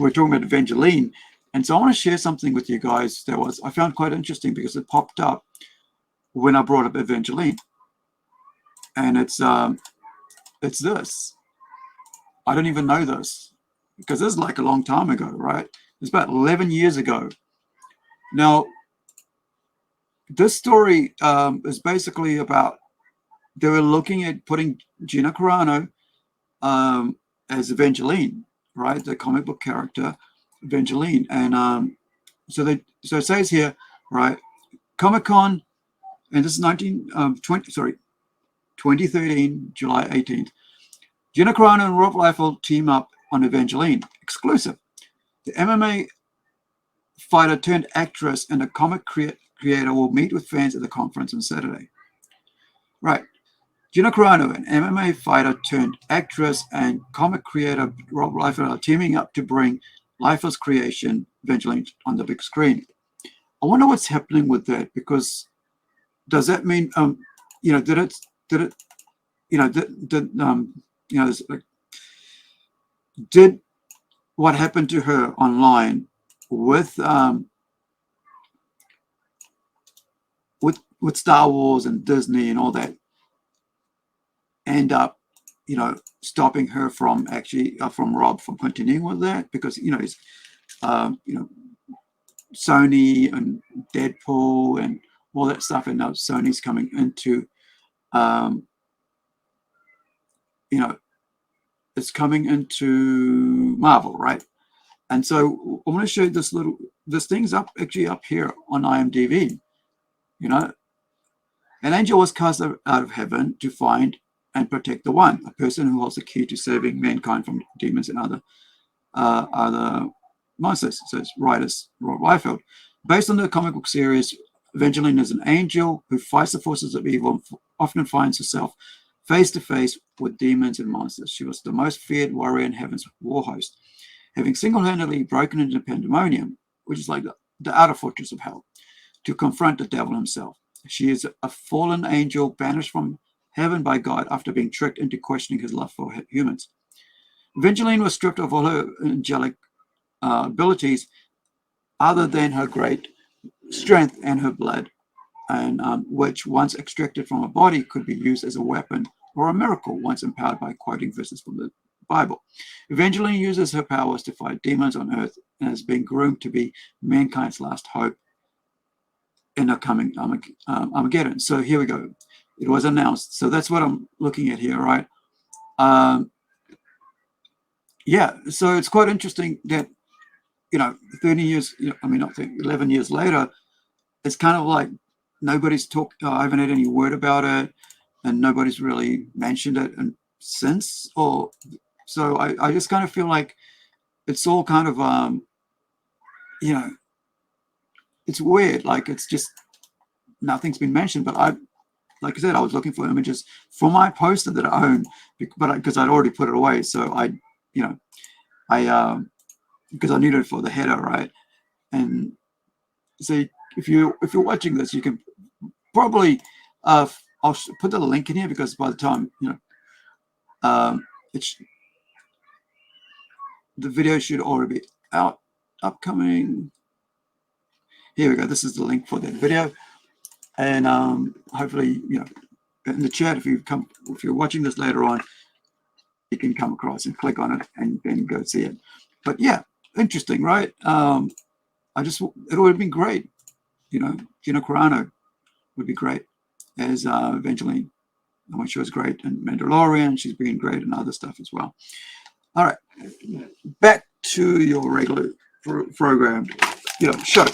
we're talking about Avengelyne, and so I want to share something with you guys that I found quite interesting because it popped up when I brought up Avengelyne, and it's this. I don't even know this because this is like a long time ago, right? It's about 11 years ago. Now, this story is basically about they were looking at putting Gina Carano as Avengelyne, right? The comic book character Avengelyne, and so it says here, right? Comic-Con, and this is 2013, July 18th. Gina Carano and Rob Liefeld team up on Avengelyne. Exclusive. The MMA fighter turned actress and a comic creator will meet with fans at the conference on Saturday. Right. Gina Carano, an MMA fighter turned actress and comic creator Rob Liefeld are teaming up to bring Liefeld's creation Avengelyne on the big screen. I wonder what's happening with that, because does that mean did what happened to her online with Star Wars and Disney and all that end up stopping her from actually from Rob from continuing with that, because he's Sony and Deadpool and all that stuff, and now Sony's coming into it's coming into Marvel, right? And so I want to show you this thing's up here on IMDb. An angel was cast out of heaven to find and protect the One, a person who holds the key to saving mankind from demons and other monsters. So it's writers Rob Liefeld. Based on the comic book series, Avengelyne is an angel who fights the forces of evil and often finds herself face to face with demons and monsters. She was the most feared warrior in heaven's war host, having single-handedly broken into Pandemonium, which is like the outer fortress of hell, to confront the devil himself. She is a fallen angel banished from heaven by God after being tricked into questioning his love for humans. Avengelyne was stripped of all her angelic abilities other than her great strength and her blood, and which once extracted from her body could be used as a weapon or a miracle once empowered by quoting verses from the Bible. Avengelyne uses her powers to fight demons on earth and is being groomed to be mankind's last hope in the coming Armageddon. So here we go. It was announced. So that's what I'm looking at here, right? Yeah, so it's quite interesting that 30 years, not 30, 11 years later, it's kind of like nobody's talked. I haven't had any word about it, and nobody's really mentioned it since. So I just kind of feel like it's all kind of it's weird. Like it's just nothing's been mentioned. But like I said, I was looking for images for my poster that I own, but because I'd already put it away. So because I needed it for the header, right? And so if you're watching this, you can probably I'll put the link in here, because by the time the video should already be out, upcoming. Here we go. This is the link for that video, and hopefully in the chat, if you're watching this later on, you can come across and click on it and then go see it. But yeah, interesting, right? It would have been great, Gina Carano would be great as Avengelyne. I mean, she was great in Mandalorian. She's been great in other stuff as well. All right, back to your regular program, show.